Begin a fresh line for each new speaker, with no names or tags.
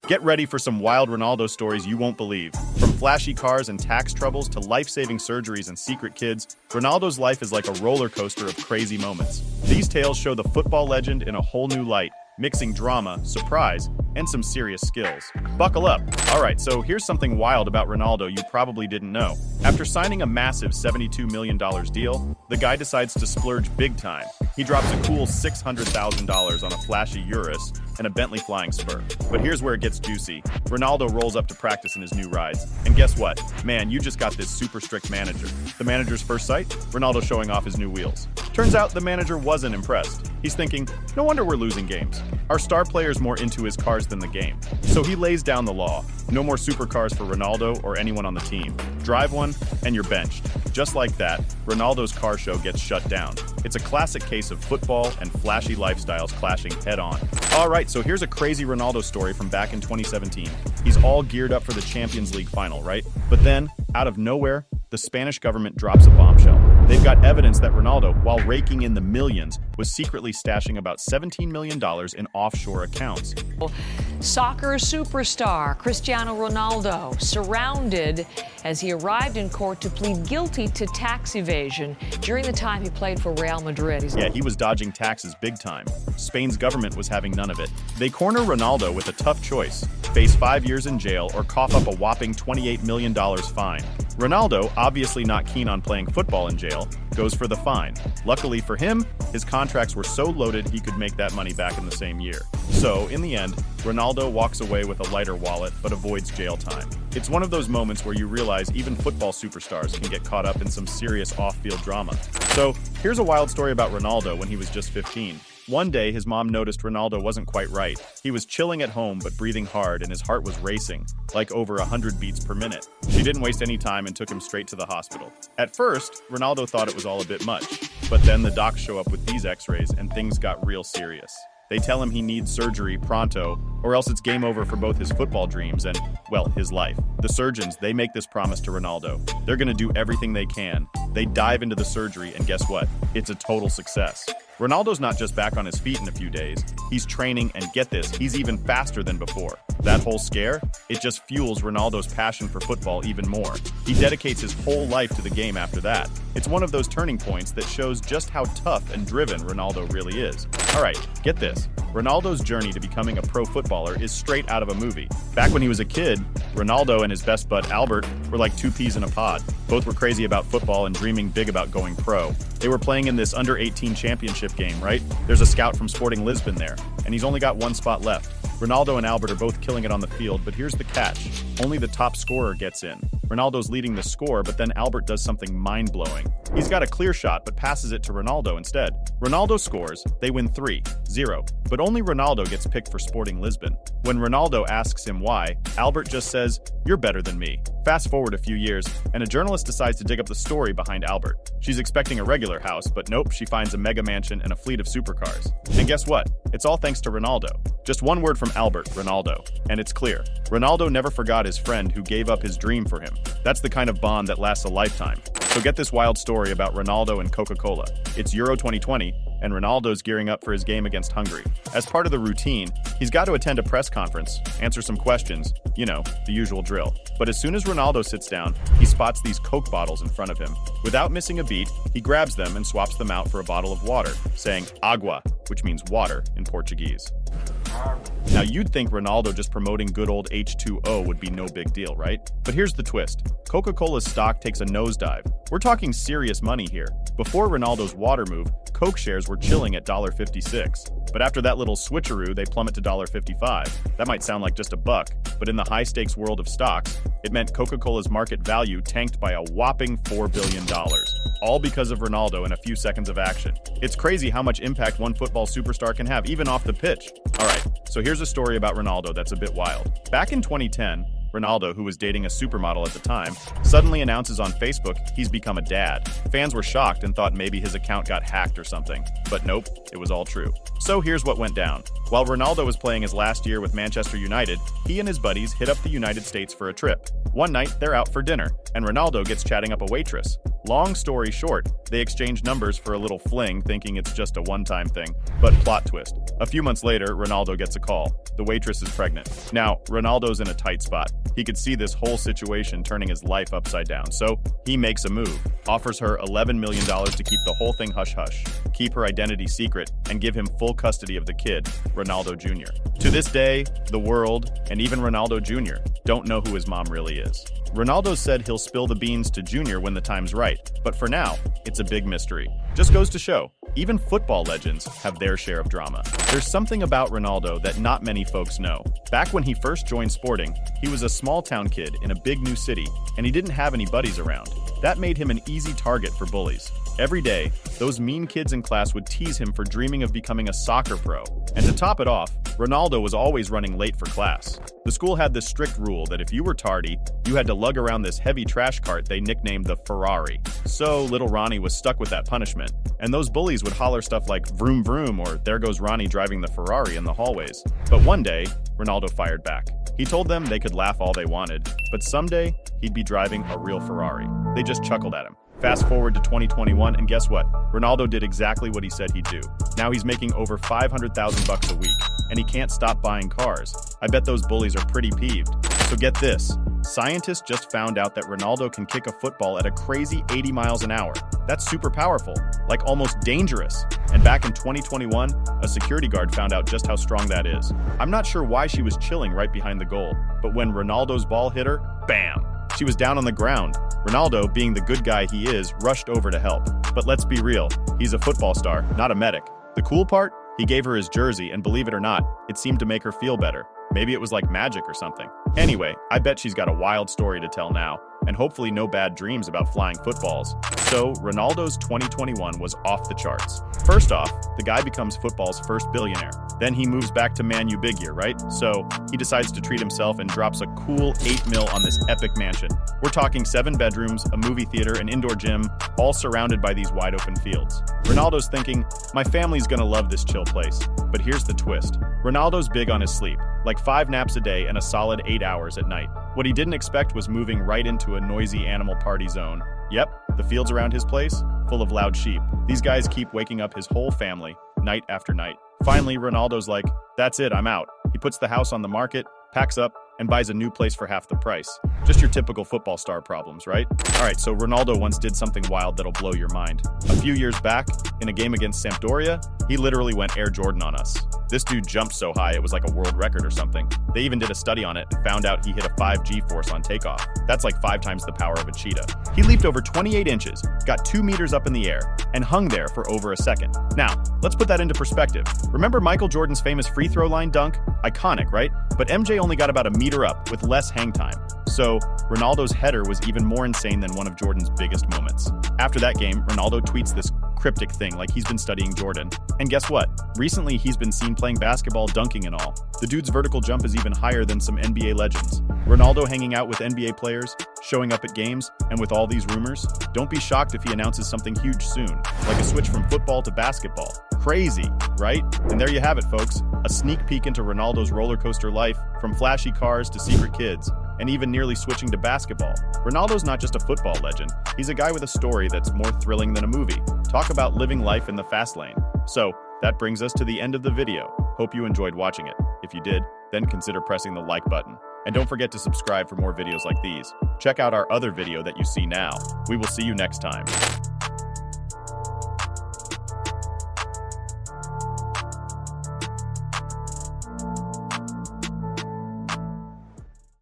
Get ready for some wild Ronaldo stories you won't believe. From flashy cars and tax troubles to life-saving surgeries and secret kids, Ronaldo's life is like a roller coaster of crazy moments. These tales show the football legend in a whole new light, mixing drama, surprise, and some serious skills. Buckle up. Alright, so here's something wild about Ronaldo you probably didn't know. After signing a massive $72 million deal, the guy decides to splurge big time. He drops a cool $600,000 on a flashy Urus and a Bentley Flying Spur. But here's where it gets juicy. Ronaldo rolls up to practice in his new rides. And guess what? Man, you just got this super strict manager. The manager's first sight? Ronaldo showing off his new wheels. Turns out the manager wasn't impressed. He's thinking, no wonder we're losing games. Our star player's more into his cars than the game. So he lays down the law. No more supercars for Ronaldo or anyone on the team. Drive one, and you're benched. Just like that, Ronaldo's car show gets shut down. It's a classic case of football and flashy lifestyles clashing head-on. Alright, so here's a crazy Ronaldo story from back in 2017. He's all geared up for the Champions League final, right? But then, out of nowhere, the Spanish government drops a bombshell. They've got evidence that Ronaldo, while raking in the millions, was secretly stashing about $17 million in offshore accounts.
Soccer superstar Cristiano Ronaldo surrounded as he arrived in court to plead guilty to tax evasion during the time he played for Real Madrid.
Yeah, he was dodging taxes big time. Spain's government was having none of it. They corner Ronaldo with a tough choice: face 5 years in jail or cough up a whopping $28 million fine. Ronaldo, obviously not keen on playing football in jail, goes for the fine. Luckily for him, his contracts were so loaded he could make that money back in the same year. So, in the end, Ronaldo walks away with a lighter wallet but avoids jail time. It's one of those moments where you realize even football superstars can get caught up in some serious off-field drama. So, here's a wild story about Ronaldo when he was just 15. One day, his mom noticed Ronaldo wasn't quite right. He was chilling at home but breathing hard and his heart was racing, like over 100 beats per minute. She didn't waste any time and took him straight to the hospital. At first, Ronaldo thought it was all a bit much, but then the docs show up with these x-rays and things got real serious. They tell him he needs surgery pronto, or else it's game over for both his football dreams and, well, his life. The surgeons, they make this promise to Ronaldo. They're gonna do everything they can. They dive into the surgery, and guess what? It's a total success. Ronaldo's not just back on his feet in a few days. He's training, and get this, he's even faster than before. That whole scare, it just fuels Ronaldo's passion for football even more. He dedicates his whole life to the game after that. It's one of those turning points that shows just how tough and driven Ronaldo really is. Alright, get this. Ronaldo's journey to becoming a pro footballer is straight out of a movie. Back when he was a kid, Ronaldo and his best bud Albert were like two peas in a pod. Both were crazy about football and dreaming big about going pro. They were playing in this under-18 championship game, right? There's a scout from Sporting Lisbon there, and he's only got one spot left. Ronaldo and Albert are both killing it on the field, but here's the catch. Only the top scorer gets in. Ronaldo's leading the score, but then Albert does something mind-blowing. He's got a clear shot, but passes it to Ronaldo instead. Ronaldo scores, they win 3-0, but only Ronaldo gets picked for Sporting Lisbon. When Ronaldo asks him why, Albert just says, "You're better than me." Fast forward a few years, and a journalist decides to dig up the story behind Albert. She's expecting a regular house, but nope, she finds a mega mansion and a fleet of supercars. And guess what? It's all thanks to Ronaldo. Just one word from Albert, Ronaldo, and it's clear. Ronaldo never forgot his friend who gave up his dream for him. That's the kind of bond that lasts a lifetime. So get this wild story about Ronaldo and Coca-Cola. It's Euro 2020, and Ronaldo's gearing up for his game against Hungary. As part of the routine, he's got to attend a press conference, answer some questions, you know, the usual drill. But as soon as Ronaldo sits down, he spots these Coke bottles in front of him. Without missing a beat, he grabs them and swaps them out for a bottle of water, saying agua, which means water in Portuguese. Now you'd think Ronaldo just promoting good old H2O would be no big deal, right? But here's the twist. Coca-Cola's stock takes a nosedive. We're talking serious money here. Before Ronaldo's water move, Coke shares were chilling at $1.56. But after that little switcheroo, they plummet to $1.55. That might sound like just a buck, but in the high-stakes world of stocks, it meant Coca-Cola's market value tanked by a whopping $4 billion. All because of Ronaldo and a few seconds of action. It's crazy how much impact one football superstar can have, even off the pitch. Alright, so here's a story about Ronaldo that's a bit wild. Back in 2010, Ronaldo, who was dating a supermodel at the time, suddenly announces on Facebook he's become a dad. Fans were shocked and thought maybe his account got hacked or something. But nope, it was all true. So here's what went down. While Ronaldo was playing his last year with Manchester United, he and his buddies hit up the United States for a trip. One night, they're out for dinner, and Ronaldo gets chatting up a waitress. Long story short, they exchange numbers for a little fling, thinking it's just a one-time thing. But plot twist. A few months later, Ronaldo gets a call. The waitress is pregnant. Now, Ronaldo's in a tight spot. He could see this whole situation turning his life upside down, so he makes a move. Offers her $11 million to keep the whole thing hush-hush, keep her identity secret, and give him full custody of the kid, Ronaldo Jr. To this day, the world, and even Ronaldo Jr., don't know who his mom really is. Ronaldo said he'll spill the beans to Jr. when the time's right, but for now, it's a big mystery. Just goes to show, even football legends have their share of drama. There's something about Ronaldo that not many folks know. Back when he first joined sporting, he was a small-town kid in a big new city, and he didn't have any buddies around. That made him an easy target for bullies. Every day, those mean kids in class would tease him for dreaming of becoming a soccer pro. And to top it off, Ronaldo was always running late for class. The school had this strict rule that if you were tardy, you had to lug around this heavy trash cart they nicknamed the Ferrari. So little Ronnie was stuck with that punishment, and those bullies would holler stuff like vroom vroom or there goes Ronnie driving the Ferrari in the hallways. But one day, Ronaldo fired back. He told them they could laugh all they wanted, but someday he'd be driving a real Ferrari. They just chuckled at him. Fast forward to 2021, and guess what? Ronaldo did exactly what he said he'd do. Now he's making over $500,000 a week, and he can't stop buying cars. I bet those bullies are pretty peeved. So get this. Scientists just found out that Ronaldo can kick a football at a crazy 80 miles an hour. That's super powerful, like almost dangerous. And back in 2021, a security guard found out just how strong that is. I'm not sure why she was chilling right behind the goal, but when Ronaldo's ball hit her, bam! She was down on the ground. Ronaldo, being the good guy he is, rushed over to help. But let's be real, he's a football star, not a medic. The cool part? He gave her his jersey, and believe it or not, it seemed to make her feel better. Maybe it was like magic or something. Anyway, I bet she's got a wild story to tell now, and hopefully no bad dreams about flying footballs. So, Ronaldo's 2021 was off the charts. First off, the guy becomes football's first billionaire. Then he moves back to Man U big year, right? So, he decides to treat himself and drops a cool 8 mil on this epic mansion. We're talking 7 bedrooms, a movie theater, an indoor gym, all surrounded by these wide open fields. Ronaldo's thinking, my family's gonna love this chill place. But here's the twist. Ronaldo's big on his sleep, like 5 naps a day and a solid 8 hours at night. What he didn't expect was moving right into a noisy animal party zone. Yep, the fields around his place, full of loud sheep. These guys keep waking up his whole family, night after night. Finally, Ronaldo's like, that's it, I'm out. He puts the house on the market, packs up, and buys a new place for half the price. Just your typical football star problems, right? Alright, so Ronaldo once did something wild that'll blow your mind. A few years back, in a game against Sampdoria, he literally went Air Jordan on us. This dude jumped so high it was like a world record or something. They even did a study on it and found out he hit a 5G force on takeoff. That's like 5 times the power of a cheetah. He leaped over 28 inches, got 2 meters up in the air, and hung there for over a second. Now, let's put that into perspective. Remember Michael Jordan's famous free throw line dunk? Iconic, right? But MJ only got about a meter up with less hang time. So, Ronaldo's header was even more insane than one of Jordan's biggest moments. After that game, Ronaldo tweets this cryptic thing like he's been studying Jordan. And guess what? Recently, he's been seen playing basketball, dunking and all. The dude's vertical jump is even higher than some NBA legends. Ronaldo hanging out with NBA players, showing up at games, and with all these rumors, don't be shocked if he announces something huge soon, like a switch from football to basketball. Crazy, right? And there you have it, folks. A sneak peek into Ronaldo's roller coaster life, from flashy cars to secret kids, and even nearly switching to basketball. Ronaldo's not just a football legend. He's a guy with a story that's more thrilling than a movie. Talk about living life in the fast lane. So, that brings us to the end of the video. Hope you enjoyed watching it. If you did, then consider pressing the like button. And don't forget to subscribe for more videos like these. Check out our other video that you see now. We will see you next time.